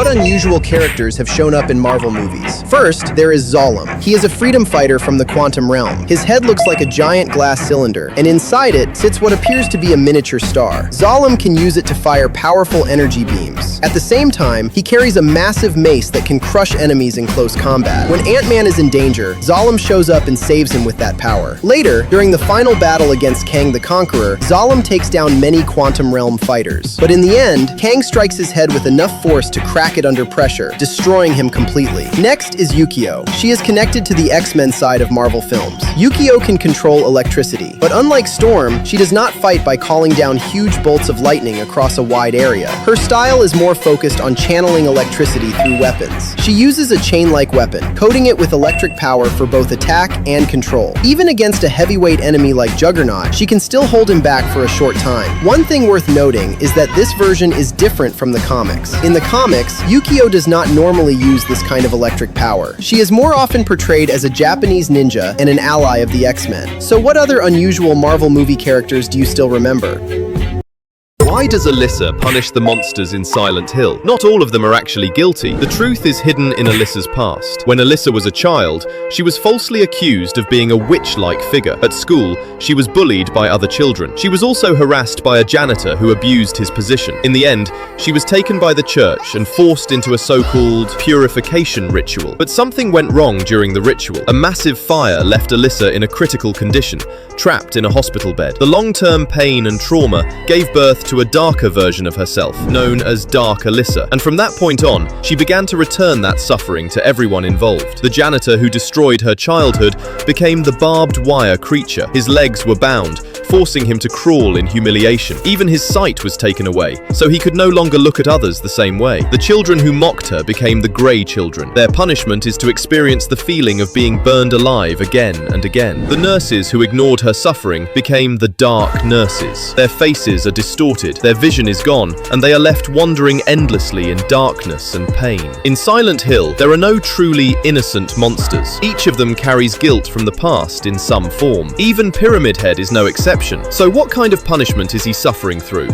What unusual characters have shown up in Marvel movies? First, there is Zalem. He is a freedom fighter from the quantum realm. His head looks like a giant glass cylinder, and inside it sits what appears to be a miniature star. Zalem can use it to fire powerful energy beams. At the same time, he carries a massive mace that can crush enemies in close combat. When Ant-Man is in danger, Zalem shows up and saves him with that power. Later, during the final battle against Kang the Conqueror, Zalem takes down many quantum realm fighters. But in the end, Kang strikes his head with enough force to crack it under pressure, destroying him completely. Next is Yukio. She is connected to the X-Men side of Marvel films. Yukio can control electricity, but unlike Storm, she does not fight by calling down huge bolts of lightning across a wide area. Her style is more focused on channeling electricity through weapons. She uses a chain-like weapon, coating it with electric power for both attack and control. Even against a heavyweight enemy like Juggernaut, she can still hold him back for a short time. One thing worth noting is that this version is different from the comics. In the comics, Yukio does not normally use this kind of electric power. She is more often portrayed as a Japanese ninja and an ally of the X-Men. So what other unusual Marvel movie characters do you still remember? Why does Alyssa punish the monsters in Silent Hill? Not all of them are actually guilty. The truth is hidden in Alyssa's past. When Alyssa was a child, she was falsely accused of being a witch-like figure. At school, she was bullied by other children. She was also harassed by a janitor who abused his position. In the end, she was taken by the church and forced into a so-called purification ritual. But something went wrong during the ritual. A massive fire left Alyssa in a critical condition, trapped in a hospital bed. The long-term pain and trauma gave birth to a darker version of herself, known as Dark Alyssa. And from that point on, she began to return that suffering to everyone involved. The janitor who destroyed her childhood became the barbed wire creature. His legs were bound, forcing him to crawl in humiliation. Even his sight was taken away, so he could no longer look at others the same way. The children who mocked her became the Grey Children. Their punishment is to experience the feeling of being burned alive again and again. The nurses who ignored her suffering became the Dark Nurses. Their faces are distorted, their vision is gone, and they are left wandering endlessly in darkness and pain. In Silent Hill, there are no truly innocent monsters. Each of them carries guilt from the past in some form. Even Pyramid Head is no exception. So what kind of punishment is he suffering through?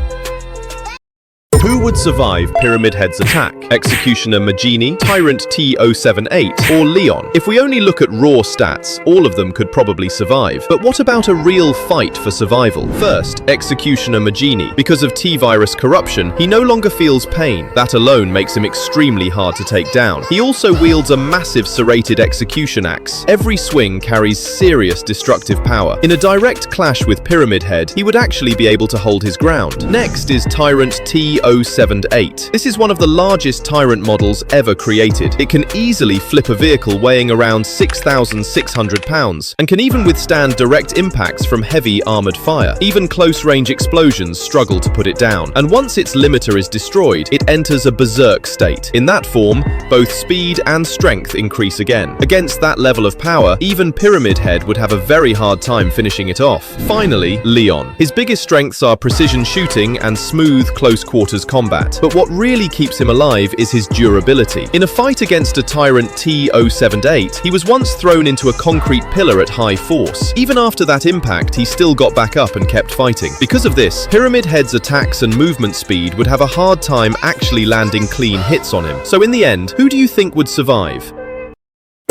Who would survive Pyramid Head's attack? Executioner Magini, Tyrant T-078, or Leon? If we only look at raw stats, all of them could probably survive. But what about a real fight for survival? First, Executioner Magini. Because of T-Virus corruption, he no longer feels pain. That alone makes him extremely hard to take down. He also wields a massive serrated execution axe. Every swing carries serious destructive power. In a direct clash with Pyramid Head, he would actually be able to hold his ground. Next is Tyrant T-078. This is one of the largest Tyrant models ever created. It can easily flip a vehicle weighing around 6,600 pounds and can even withstand direct impacts from heavy armored fire. Even close-range explosions struggle to put it down. And once its limiter is destroyed, it enters a berserk state. In that form, both speed and strength increase again. Against that level of power, even Pyramid Head would have a very hard time finishing it off. Finally, Leon. His biggest strengths are precision shooting and smooth close-quarters combat, but what really keeps him alive is his durability. In a fight against a Tyrant T-078, he was once thrown into a concrete pillar at high force. Even after that impact, he still got back up and kept fighting. Because of this, Pyramid Head's attacks and movement speed would have a hard time actually landing clean hits on him. So in the end, who do you think would survive?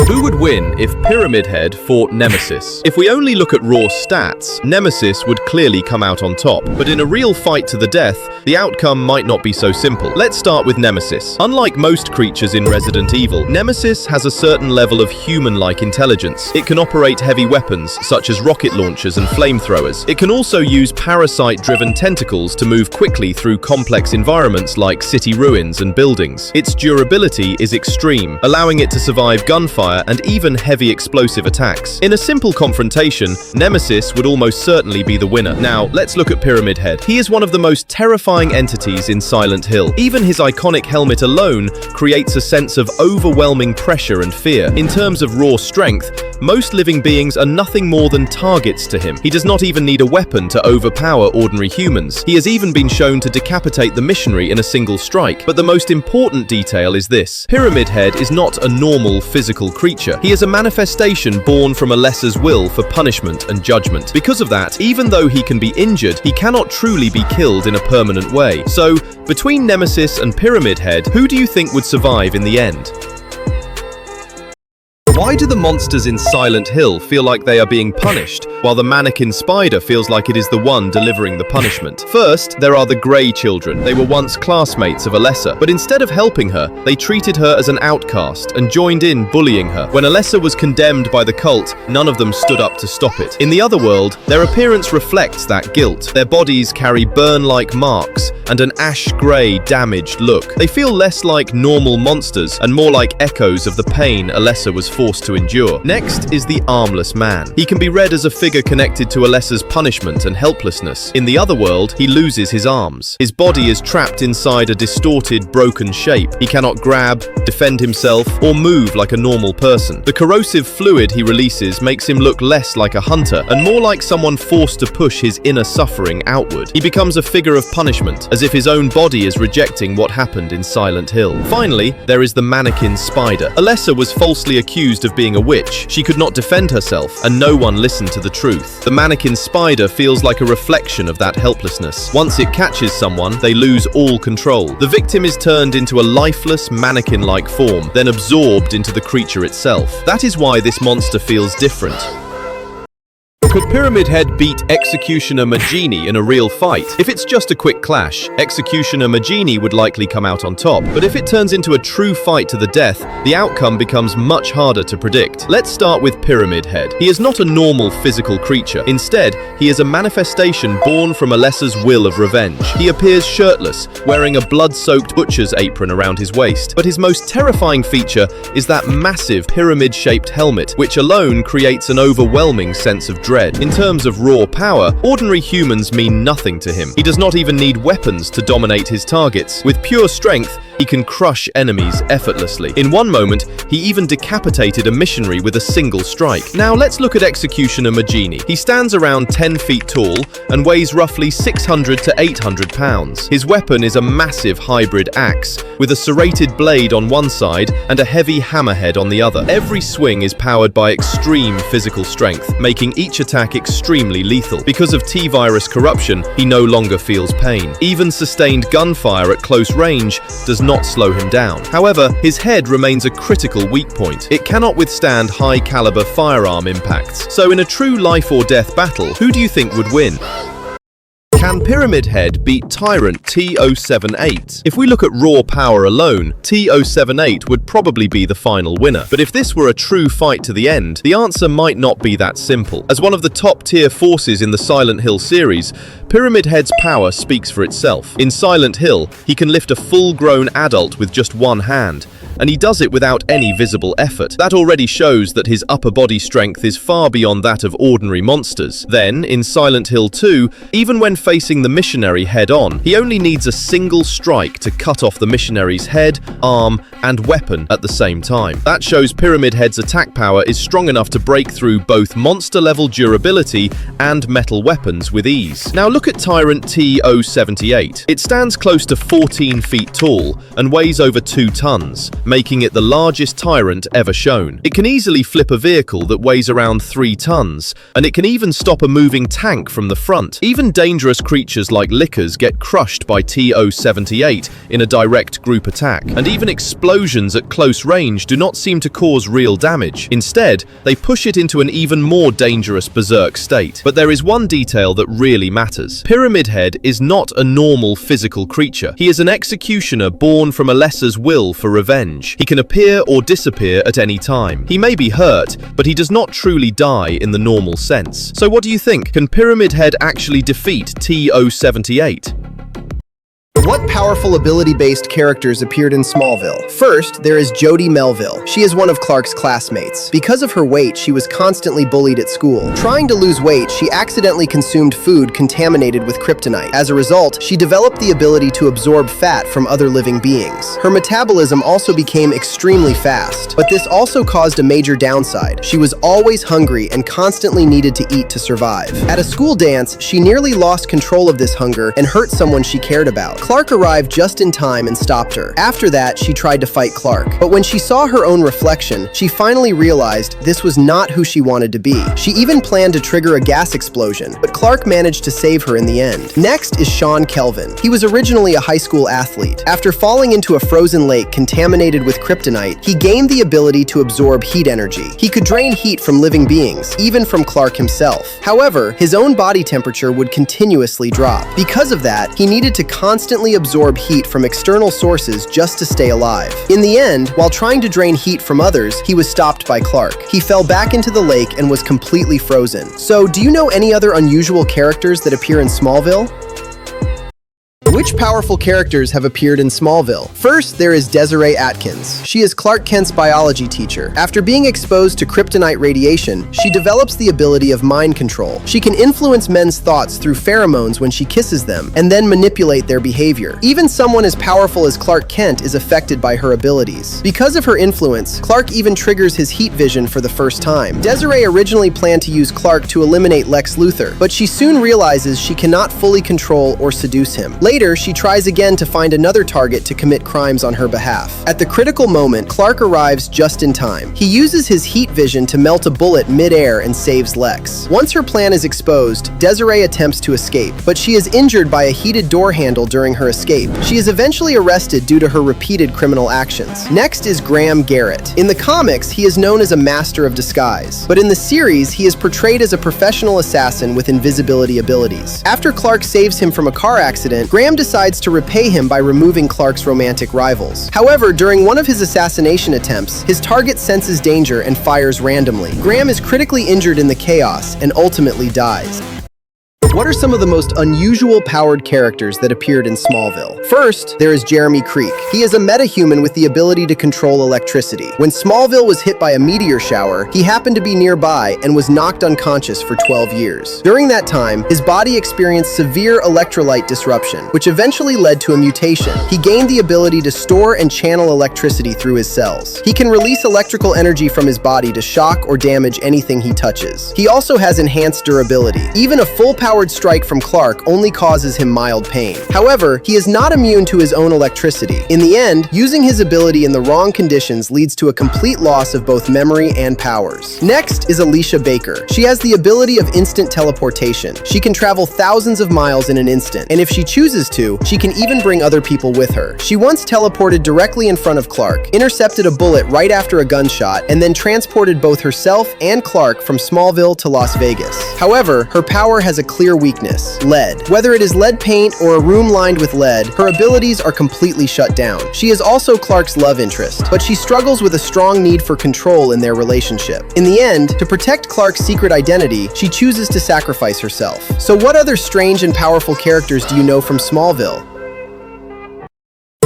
Who would win if Pyramid Head fought Nemesis? If we only look at raw stats, Nemesis would clearly come out on top. But in a real fight to the death, the outcome might not be so simple. Let's start with Nemesis. Unlike most creatures in Resident Evil, Nemesis has a certain level of human-like intelligence. It can operate heavy weapons, such as rocket launchers and flamethrowers. It can also use parasite-driven tentacles to move quickly through complex environments like city ruins and buildings. Its durability is extreme, allowing it to survive gunfire and even heavy explosive attacks. In a simple confrontation, Nemesis would almost certainly be the winner. Now, let's look at Pyramid Head. He is one of the most terrifying entities in Silent Hill. Even his iconic helmet alone creates a sense of overwhelming pressure and fear. In terms of raw strength, most living beings are nothing more than targets to him. He does not even need a weapon to overpower ordinary humans. He has even been shown to decapitate the missionary in a single strike. But the most important detail is this. Pyramid Head is not a normal physical creature. He is a manifestation born from Alessa's will for punishment and judgment. Because of that, even though he can be injured, he cannot truly be killed in a permanent way. So, between Nemesis and Pyramid Head, who do you think would survive in the end? Why do the monsters in Silent Hill feel like they are being punished, while the mannequin spider feels like it is the one delivering the punishment? First, there are the Grey children. They were once classmates of Alessa, but instead of helping her, they treated her as an outcast and joined in bullying her. When Alessa was condemned by the cult, none of them stood up to stop it. In the other world, their appearance reflects that guilt. Their bodies carry burn-like marks and an ash-grey, damaged look. They feel less like normal monsters and more like echoes of the pain Alessa was forced to endure. Next is the Armless Man. He can be read as a figure connected to Alessa's punishment and helplessness. In the other world, he loses his arms. His body is trapped inside a distorted, broken shape. He cannot grab, defend himself, or move like a normal person. The corrosive fluid he releases makes him look less like a hunter and more like someone forced to push his inner suffering outward. He becomes a figure of punishment, as if his own body is rejecting what happened in Silent Hill. Finally, there is the mannequin spider. Alessa was falsely accused of being a witch. She could not defend herself, and no one listened to the truth. The mannequin spider feels like a reflection of that helplessness. Once it catches someone, they lose all control. The victim is turned into a lifeless, mannequin-like form, then absorbed into the creature itself. That is why this monster feels different. Could Pyramid Head beat Executioner Majini in a real fight? If it's just a quick clash, Executioner Majini would likely come out on top. But if it turns into a true fight to the death, the outcome becomes much harder to predict. Let's start with Pyramid Head. He is not a normal physical creature. Instead, he is a manifestation born from Alessa's will of revenge. He appears shirtless, wearing a blood-soaked butcher's apron around his waist. But his most terrifying feature is that massive pyramid-shaped helmet, which alone creates an overwhelming sense of dread. In terms of raw power, ordinary humans mean nothing to him. He does not even need weapons to dominate his targets. With pure strength, he can crush enemies effortlessly. In one moment, he even decapitated a missionary with a single strike. Now let's look at Executioner Majini. He stands around 10 feet tall and weighs roughly 600 to 800 pounds. His weapon is a massive hybrid axe, with a serrated blade on one side and a heavy hammerhead on the other. Every swing is powered by extreme physical strength, making each attack extremely lethal. Because of T-virus corruption, he no longer feels pain. Even sustained gunfire at close range does not slow him down. However, his head remains a critical weak point. It cannot withstand high-caliber firearm impacts. So in a true life-or-death battle, who do you think would win? Can Pyramid Head beat Tyrant T-078? If we look at raw power alone, T-078 would probably be the final winner. But if this were a true fight to the end, the answer might not be that simple. As one of the top-tier forces in the Silent Hill series, Pyramid Head's power speaks for itself. In Silent Hill, he can lift a full-grown adult with just one hand, and he does it without any visible effort. That already shows that his upper body strength is far beyond that of ordinary monsters. Then, in Silent Hill 2, even when facing the missionary head-on, he only needs a single strike to cut off the missionary's head, arm, and weapon at the same time. That shows Pyramid Head's attack power is strong enough to break through both monster-level durability and metal weapons with ease. Now look at Tyrant T-078. It stands close to 14 feet tall and weighs over 2 tons, making it the largest Tyrant ever shown. It can easily flip a vehicle that weighs around 3 tons, and it can even stop a moving tank from the front. Even dangerous creatures like Lickers get crushed by T-078 in a direct group attack, and even explosions at close range do not seem to cause real damage. Instead, they push it into an even more dangerous berserk state. But there is one detail that really matters. Pyramid Head is not a normal physical creature. He is an executioner born from Alessa's will for revenge. He can appear or disappear at any time. He may be hurt, but he does not truly die in the normal sense. So what do you think? Can Pyramid Head actually defeat T-078? What powerful ability-based characters appeared in Smallville? First, there is Jody Melville. She is one of Clark's classmates. Because of her weight, she was constantly bullied at school. Trying to lose weight, she accidentally consumed food contaminated with kryptonite. As a result, she developed the ability to absorb fat from other living beings. Her metabolism also became extremely fast, but this also caused a major downside. She was always hungry and constantly needed to eat to survive. At a school dance, she nearly lost control of this hunger and hurt someone she cared about. Clark arrived just in time and stopped her. After that, she tried to fight Clark. But when she saw her own reflection, she finally realized this was not who she wanted to be. She even planned to trigger a gas explosion, but Clark managed to save her in the end. Next is Sean Kelvin. He was originally a high school athlete. After falling into a frozen lake contaminated with kryptonite, he gained the ability to absorb heat energy. He could drain heat from living beings, even from Clark himself. However, his own body temperature would continuously drop. Because of that, he needed to constantly absorb heat from external sources just to stay alive. In the end, while trying to drain heat from others, he was stopped by Clark. He fell back into the lake and was completely frozen. So, do you know any other unusual characters that appear in Smallville? Which powerful characters have appeared in Smallville? First, there is Desiree Atkins. She is Clark Kent's biology teacher. After being exposed to kryptonite radiation, she develops the ability of mind control. She can influence men's thoughts through pheromones when she kisses them, and then manipulate their behavior. Even someone as powerful as Clark Kent is affected by her abilities. Because of her influence, Clark even triggers his heat vision for the first time. Desiree originally planned to use Clark to eliminate Lex Luthor, but she soon realizes she cannot fully control or seduce him. Later, she tries again to find another target to commit crimes on her behalf. At the critical moment, Clark arrives just in time. He uses his heat vision to melt a bullet mid-air and saves Lex. Once her plan is exposed, Desiree attempts to escape, but she is injured by a heated door handle during her escape. She is eventually arrested due to her repeated criminal actions. Next is Graham Garrett. In the comics, he is known as a master of disguise, but in the series, he is portrayed as a professional assassin with invisibility abilities. After Clark saves him from a car accident, Graham decides to repay him by removing Clark's romantic rivals. However, during one of his assassination attempts, his target senses danger and fires randomly. Graham is critically injured in the chaos and ultimately dies. What are some of the most unusual powered characters that appeared in Smallville? First, there is Jeremy Creek. He is a metahuman with the ability to control electricity. When Smallville was hit by a meteor shower, he happened to be nearby and was knocked unconscious for 12 years. During that time, his body experienced severe electrolyte disruption, which eventually led to a mutation. He gained the ability to store and channel electricity through his cells. He can release electrical energy from his body to shock or damage anything he touches. He also has enhanced durability. Even a full-powered strike from Clark only causes him mild pain. However, he is not immune to his own electricity. In the end, using his ability in the wrong conditions leads to a complete loss of both memory and powers. Next is Alicia Baker. She has the ability of instant teleportation. She can travel thousands of miles in an instant, and if she chooses to, she can even bring other people with her. She once teleported directly in front of Clark, intercepted a bullet right after a gunshot, and then transported both herself and Clark from Smallville to Las Vegas. However, her power has a clear weakness: lead. Whether it is lead paint or a room lined with lead, her abilities are completely shut down. She is also Clark's love interest, but she struggles with a strong need for control in their relationship. In the end, to protect Clark's secret identity, she chooses to sacrifice herself. So what other strange and powerful characters do you know from Smallville?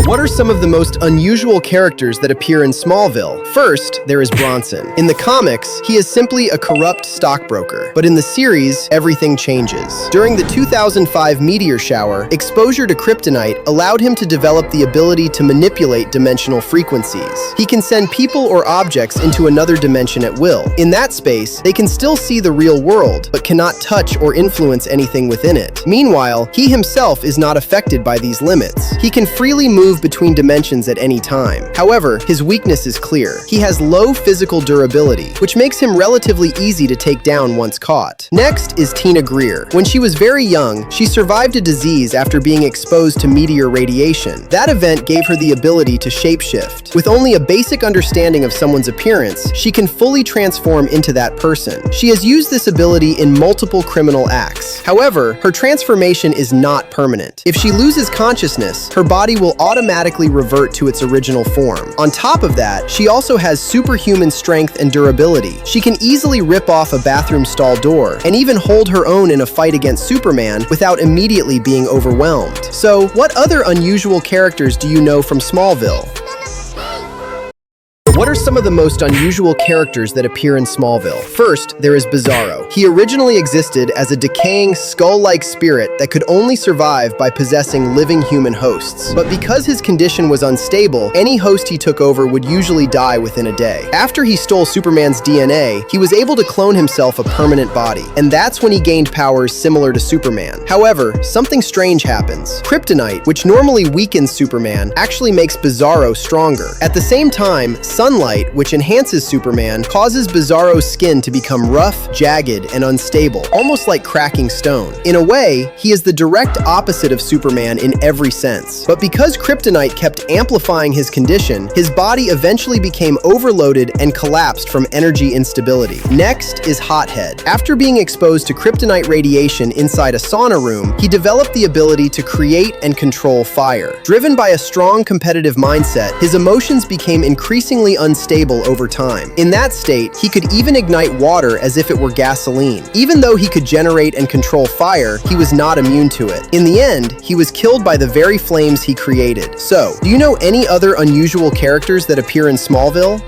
What are some of the most unusual characters that appear in Smallville? First, there is Bronson. In the comics, he is simply a corrupt stockbroker, but in the series, everything changes. During the 2005 meteor shower, exposure to kryptonite allowed him to develop the ability to manipulate dimensional frequencies. He can send people or objects into another dimension at will. In that space, they can still see the real world, but cannot touch or influence anything within it. Meanwhile, he himself is not affected by these limits. He can freely move between dimensions at any time. However, his weakness is clear. He has low physical durability, which makes him relatively easy to take down once caught. Next is Tina Greer. When she was very young, she survived a disease after being exposed to meteor radiation. That event gave her the ability to shapeshift. With only a basic understanding of someone's appearance, she can fully transform into that person. She has used this ability in multiple criminal acts. However, her transformation is not permanent. If she loses consciousness, her body will automatically automatically revert to its original form. On top of that, she also has superhuman strength and durability. She can easily rip off a bathroom stall door and even hold her own in a fight against Superman without immediately being overwhelmed. So, what other unusual characters do you know from Smallville? What are some of the most unusual characters that appear in Smallville? First, there is Bizarro. He originally existed as a decaying, skull-like spirit that could only survive by possessing living human hosts. But because his condition was unstable, any host he took over would usually die within a day. After he stole Superman's DNA, he was able to clone himself a permanent body, and that's when he gained powers similar to Superman. However, something strange happens. Kryptonite, which normally weakens Superman, actually makes Bizarro stronger. At the same time, sunlight, which enhances Superman, causes Bizarro's skin to become rough, jagged, and unstable, almost like cracking stone. In a way, he is the direct opposite of Superman in every sense. But because Kryptonite kept amplifying his condition, his body eventually became overloaded and collapsed from energy instability. Next is Hothead. After being exposed to kryptonite radiation inside a sauna room, he developed the ability to create and control fire. Driven by a strong competitive mindset, his emotions became increasingly unstable over time. In that state, he could even ignite water as if it were gasoline. Even though he could generate and control fire, he was not immune to it. In the end, he was killed by the very flames he created. So, do you know any other unusual characters that appear in Smallville?